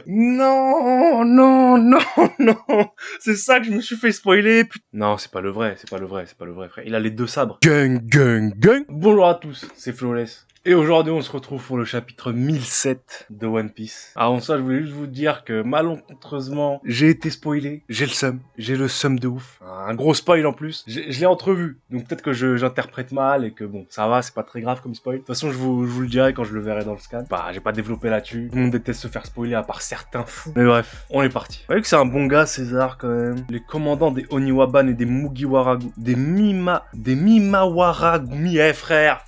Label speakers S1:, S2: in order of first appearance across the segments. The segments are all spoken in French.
S1: Non, non, non, non. C'est ça que je me suis fait spoiler. Non, c'est pas le vrai, c'est pas le vrai, c'est pas le vrai, frère. Il a les deux sabres. Gang, gang, gang. Bonjour à tous, c'est Flawless. Et aujourd'hui, on se retrouve pour le chapitre 1007 de One Piece. Avant ça, je voulais juste vous dire que malencontreusement, j'ai été spoilé. J'ai le seum de ouf. Un gros spoil en plus. Je l'ai entrevu, donc peut-être que j'interprète mal et que bon, ça va, c'est pas très grave comme spoil. De toute façon, je vous le dirai quand je le verrai dans le scan. Bah, j'ai pas développé là-dessus. Tout le monde déteste se faire spoiler à part certains fous. Mais bref, on est parti. Vous voyez que c'est un bon gars, César, quand même. Les commandants des Oniwaban et des Mugiwaragu, des Mimawaragumi, frère.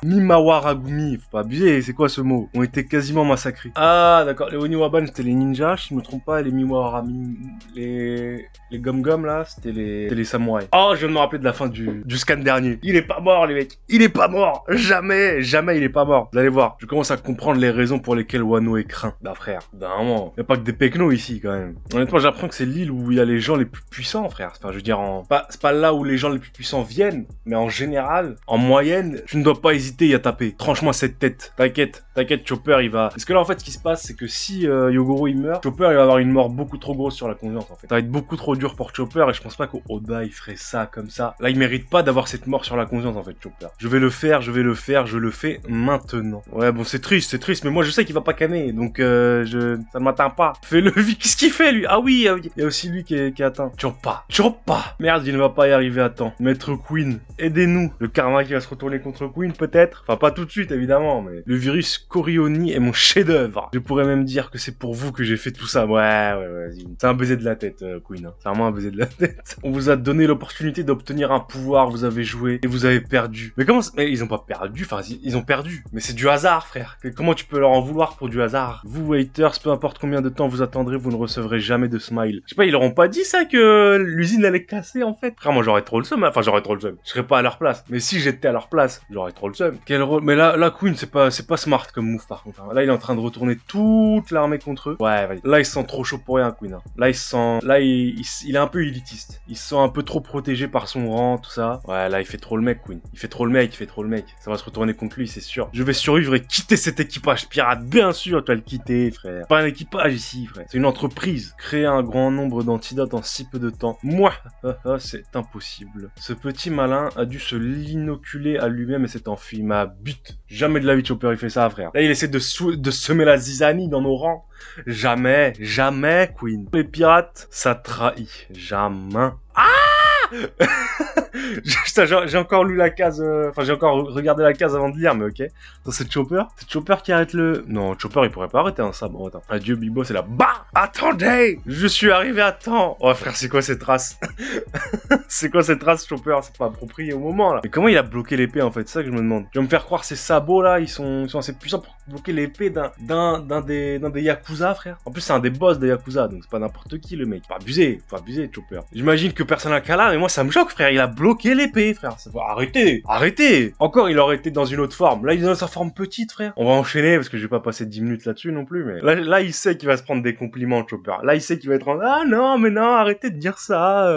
S1: Mimawaragumi, faut pas abuser, c'est quoi ce mot? Ont été quasiment massacrés. Ah, d'accord, les Oniwaban c'était les ninjas, si je me trompe pas, et les Mimawaragumi, les gom-gom là, c'était les samouraïs. Oh, je viens de me rappeler de la fin du scan dernier. Il est pas mort, les mecs. Il est pas mort. Jamais il est pas mort. Vous allez voir, je commence à comprendre les raisons pour lesquelles Wano est craint. Bah frère, d'un moment, y a pas que des pecnos ici quand même. Honnêtement, j'apprends que c'est l'île où il y a les gens les plus puissants, frère. Enfin, je veux dire, c'est pas là où les gens les plus puissants viennent, mais en général, en moyenne, tu ne dois pas hésiter à taper. Franchement, cette tête. T'inquiète, Chopper, il va... Parce que là, en fait, ce qui se passe, c'est que si Yogoro, il meurt, Chopper, il va avoir une mort beaucoup trop grosse sur la conscience, en fait. Ça va être beaucoup trop dur pour Chopper, et je pense pas qu'Oda, il ferait ça comme ça. Là, il mérite pas d'avoir cette mort sur la conscience, en fait, Chopper. Je vais le faire, je le fais maintenant. Ouais, bon, c'est triste, mais moi, je sais qu'il va pas canner, donc ça ne m'atteint pas. Fais-le, qu'est-ce qu'il fait, lui? Ah oui, il y a aussi lui qui est atteint. Choppa. Merde, il ne va pas y arriver à temps. Maître Queen, aidez-nous. Le karma qui va se retourner contre Queen, peut-être. Enfin, pas tout de suite, évidemment, mais le virus Corioni est mon chef-d'œuvre. Je pourrais même dire que c'est pour vous que j'ai fait tout ça. Ouais, vas-y. C'est un baiser de la tête, Queen. Hein. C'est vraiment un baiser de la tête. On vous a donné l'opportunité d'obtenir un pouvoir, vous avez joué et vous avez perdu. Mais comment mais ils ont pas perdu, enfin, ils ont perdu. Mais c'est du hasard, frère. Comment tu peux leur en vouloir pour du hasard? Vous, haters, peu importe combien de temps vous attendrez, vous ne recevrez jamais de smile. Je sais pas, ils leur ont pas dit ça que l'usine allait casser, en fait. Frère, moi, j'aurais trop le seum. Enfin, j'aurais trop le seum. Je serais pas à leur place. Mais si j'étais à leur place, j'aurais trop le seum. Quel rôle? Mais là, Queen, c'est pas smart comme move, par contre. Hein. Là, il est en train de retourner toute l'armée contre eux. Ouais, vas-y. Là, il se sent trop chaud pour rien, Queen. Hein. Là, il est un peu élitiste. Il se sent un peu trop protégé par son rang, tout ça. Ouais, là, il fait trop le mec, Queen. Il fait trop le mec. Ça va se retourner contre lui, c'est sûr. Je vais survivre et quitter cet équipage pirate. Bien sûr, tu vas le quitter, frère. Pas un équipage ici, frère. C'est une entreprise. Créer un grand nombre d'antidotes en si peu de temps. Moi, c'est impossible. Ce petit malin a dû se l'inoculer à lui-même et s'est enfui. Ma bite. Jamais de la vie, Chopper, il fait ça, frère. Là, il essaie de semer la zizanie dans nos rangs. Jamais, Queen. Les pirates, ça trahit. Jamais. Ah! J'ai encore lu la case, enfin j'ai encore regardé la case avant de lire, mais ok. Attends, c'est Chopper qui arrête le... Non, Chopper il pourrait pas arrêter un sabre. Bon, attends. Adieu Bibo, c'est là. Bah! Attendez! Je suis arrivé à temps! Oh frère, c'est quoi cette race? C'est quoi cette race, Chopper? C'est pas approprié au moment là. Mais comment il a bloqué l'épée en fait? C'est ça que je me demande. Tu vas me faire croire ces sabots là, ils sont assez puissants pour bloquer l'épée d'un des Yakuza, frère. En plus, c'est un des boss des Yakuza, donc c'est pas n'importe qui le mec. Faut abuser, Chopper. J'imagine que personne n'a qu'à là, mais moi ça me choque, frère. Il a bloqué l'épée, frère. Arrêtez. Encore, il aurait été dans une autre forme. Là, il est dans sa forme petite, frère. On va enchaîner parce que je vais pas passer 10 minutes là-dessus non plus, mais là, il sait qu'il va se prendre des compliments, Chopper. Là, il sait qu'il va être en... Ah non, mais non, arrêtez de dire ça.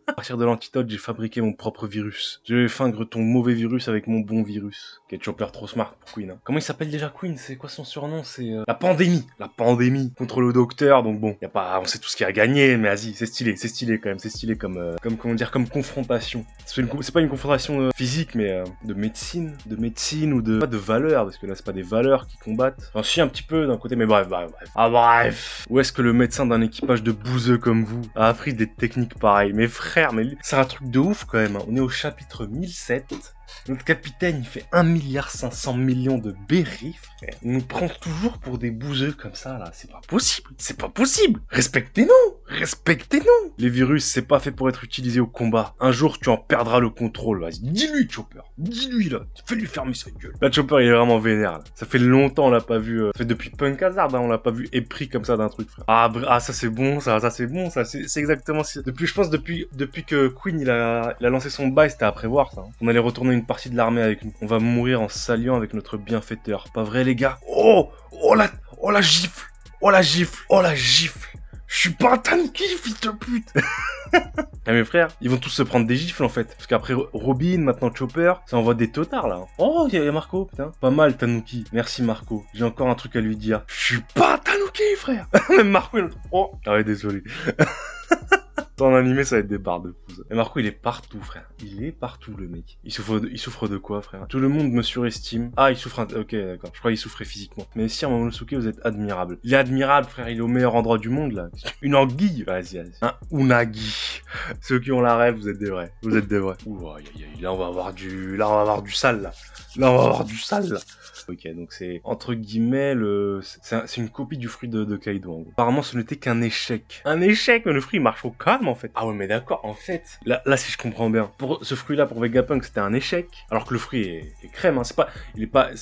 S1: À partir de l'antidote, j'ai fabriqué mon propre virus. Je vais feindre ton mauvais virus avec mon bon virus. Ok, Chopper trop smart pour Queen. Hein. Comment il s'appelle déjà Queen? C'est quoi son surnom? C'est la pandémie. La pandémie contre le docteur. Donc bon, y a pas, on sait tout ce qu'il a gagné, mais vas-y, c'est stylé quand même. C'est stylé comme comment dire, comme confrontation. C'est pas une confrontation physique, mais de médecine ou de pas de valeurs, parce que là c'est pas des valeurs qui combattent. Enfin si un petit peu d'un côté, mais bref. Ah bref. Où est-ce que le médecin d'un équipage de bouseux comme vous a appris des techniques pareilles? Mais frère, mais c'est un truc de ouf quand même. Hein. On est au chapitre 1007. Notre capitaine, il fait 1,5 milliard de berries, frère. Il nous prend toujours pour des bouseux comme ça, là. C'est pas possible. Respectez-nous. Les virus, c'est pas fait pour être utilisé au combat. Un jour, tu en perdras le contrôle. Vas-y, dis-lui, Chopper. Dis-lui, là. Fais-lui fermer sa gueule. Là, Chopper, il est vraiment vénère, là. Ça fait longtemps, on l'a pas vu. Ça fait depuis Punk Hazard, hein, on l'a pas vu épris comme ça d'un truc, frère. Ah, ça c'est bon, ça c'est bon, ça. C'est exactement... Depuis que Queen, il a lancé son bail, c'était à prévoir, ça. Hein. On allait retourner une partie de l'armée avec nous. On va mourir en s'alliant avec notre bienfaiteur. Pas vrai, les gars? Oh la gifle. Je suis pas un Tanuki, fils de pute. Ah mes frères, ils vont tous se prendre des gifles en fait. Parce qu'après Robin, maintenant Chopper, ça envoie des totards là. Oh, il y a Marco, putain. Pas mal Tanuki. Merci Marco. J'ai encore un truc à lui dire. Je suis pas un Tanuki, frère. Même Marco, il... Oh, ah ouais, désolé. En animé, ça va être des barres de pouce. Et Marco, il est partout, frère. Il est partout, le mec. Il souffre de quoi, frère? Tout le monde me surestime. Ah, il souffre... Ok, d'accord. Je crois qu'il souffrait physiquement. Mais si, Momonosuke, vous êtes admirable. Il est admirable, frère. Il est au meilleur endroit du monde, là. Une anguille. Vas-y. Un unagi. Ceux qui ont la rêve, vous êtes des vrais. Vous êtes des vrais. Ouh, aïe, aïe, aïe. Là, on va avoir du sale, là. Là, on va avoir du sale, là. Ok, donc c'est entre guillemets c'est une copie du fruit de Kaido. En gros. Apparemment, ce n'était qu'un échec. Un échec, mais le fruit il marche au calme en fait. Ah ouais, mais d'accord. En fait, là si je comprends bien, pour ce fruit-là pour Vegapunk c'était un échec, alors que le fruit est crème. Hein. C'est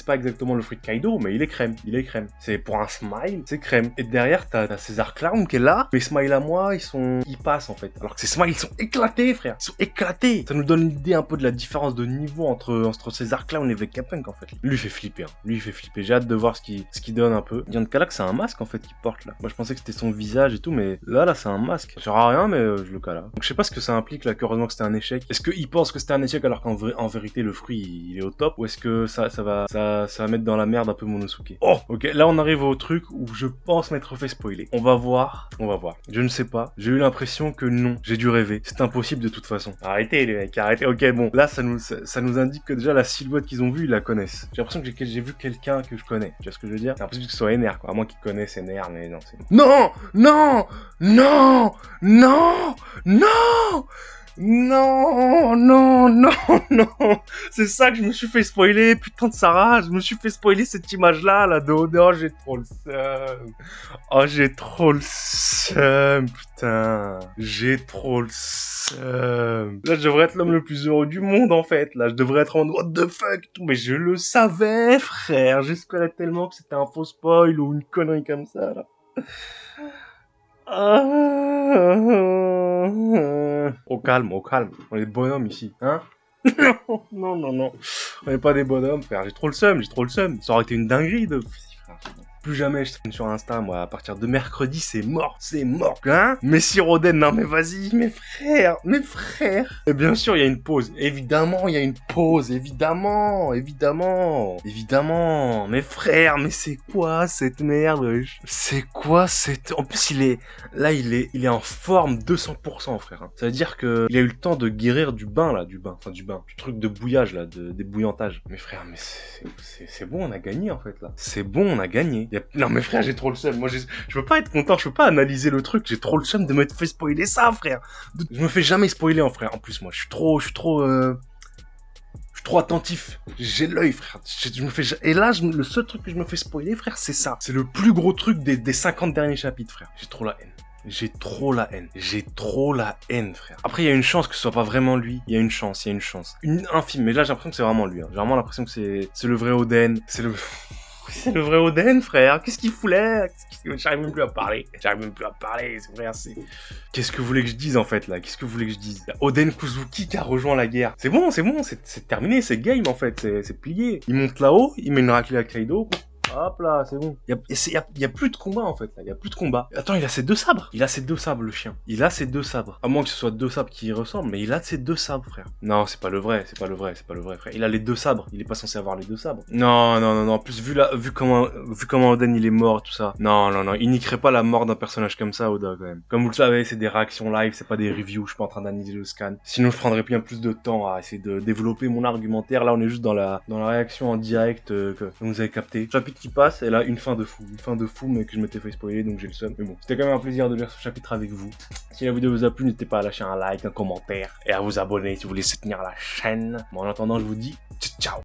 S1: pas exactement le fruit de Kaido, mais il est crème. Il est crème. C'est pour un smile, c'est crème. Et derrière t'as César Clown qui est là. Mes smiles à moi, ils passent en fait. Alors que ces smiles ils sont éclatés, frère. Ils sont éclatés. Ça nous donne l'idée un peu de la différence de niveau entre César Clown et Vegapunk en fait. Lui il fait flipper. Hein. Lui il fait flipper, j'ai hâte de voir ce qu'il donne un peu. Yann Kalak c'est un masque en fait qu'il porte là. Moi je pensais que c'était son visage et tout, mais là c'est un masque. Ça sert à rien mais je le cala. Donc je sais pas ce que ça implique là, heureusement que c'était un échec. Est-ce qu'il pense que c'était un échec alors qu'en vérité le fruit il est au top, ou est-ce que ça va mettre dans la merde un peu Momonosuke. Oh ok, là on arrive au truc où je pense m'être fait spoiler. On va voir. Je ne sais pas, j'ai eu l'impression que non, j'ai dû rêver. C'est impossible de toute façon. Arrêtez les mecs, arrêtez. Ok bon, là ça nous indique que déjà la silhouette qu'ils ont vue, ils la connaissent. J'ai l'impression que j'ai vu quelqu'un que je connais. Tu vois ce que je veux dire? C'est impossible que ce soit NR, quoi. À moins qu'ils connaissent NR, mais non, c'est... Non! Non! Non! Non! Non! Non, non, non, non. C'est ça que je me suis fait spoiler, putain de Sarah. Je me suis fait spoiler cette image-là, là, de Oda. J'ai trop le seum. Oh, j'ai trop le seum, putain. J'ai trop le seum. Là, je devrais être l'homme le plus heureux du monde, en fait. Là, je devrais être en what the fuck, tout. Mais je le savais, frère. J'espérais tellement que c'était un faux spoil ou une connerie comme ça, là. Au calme, on est des bonhommes ici, hein? Non. On n'est pas des bonhommes, frère, j'ai trop le seum. Ça aurait été une dinguerie de... Plus jamais je traîne sur Insta, moi, à partir de mercredi, c'est mort, hein? Messi Roden, non mais vas-y, mes frères. Et bien sûr, il y a une pause, évidemment, mes frères, mais c'est quoi cette merde? C'est quoi cette... En plus, il est en forme 200%, frère. Hein. Ça veut dire que il a eu le temps de guérir du truc de bouillage, là, d'ébouillantage. Mes frères, mais c'est bon, on a gagné, en fait, là. C'est bon, on a gagné. Non mais frère, j'ai trop le seum. Moi, je peux pas être content, je peux pas analyser le truc. J'ai trop le seum de me fait spoiler ça, frère. Je me fais jamais spoiler, en frère. En plus, moi, je suis trop attentif. J'ai l'œil, frère. Et là, le seul truc que je me fais spoiler, frère, c'est ça. C'est le plus gros truc des 50 derniers chapitres, frère. J'ai trop la haine, frère. Après, il y a une chance que ce soit pas vraiment lui. Il y a une chance. Une infime. Mais là, j'ai l'impression que c'est vraiment lui. Hein. J'ai vraiment l'impression que c'est le vrai Oden. C'est le vrai Oden, frère. Qu'est-ce qu'il fout là? J'arrive même plus à parler. C'est vrai, c'est... Qu'est-ce que vous voulez que je dise, en fait, là? Oden Kuzuki qui a rejoint la guerre. C'est bon, c'est terminé, c'est game, en fait. C'est plié. Il monte là-haut, il met une raclée à Kaido. Hop là, c'est bon. Il y a plus de combat, en fait, là. Il y a plus de combat. Attends, il a ses 2 sabres. Le chien. Il a ses 2 sabres. À moins que ce soit 2 sabres qui y ressemblent, mais il a ses 2 sabres, frère. Non, c'est pas le vrai, frère. Il a les 2 sabres. Il est pas censé avoir les 2 sabres. Non. En plus, vu comment Oden, il est mort et tout ça. Non. Il niquerait pas la mort d'un personnage comme ça, Oda, quand même. Comme vous le savez, c'est des réactions live, c'est pas des reviews. Je suis pas en train d'analyser le scan. Sinon, je prendrais bien plus de temps à essayer de développer mon argumentaire. Là, on est juste dans la réaction en direct que vous avez capté. Chapitre qui passe, et là, une fin de fou, mais que je m'étais fait spoiler, donc j'ai le seum. Mais bon, c'était quand même un plaisir de lire ce chapitre avec vous. Si la vidéo vous a plu, n'hésitez pas à lâcher un like, un commentaire, et à vous abonner si vous voulez soutenir la chaîne. Bon, en attendant, je vous dis ciao.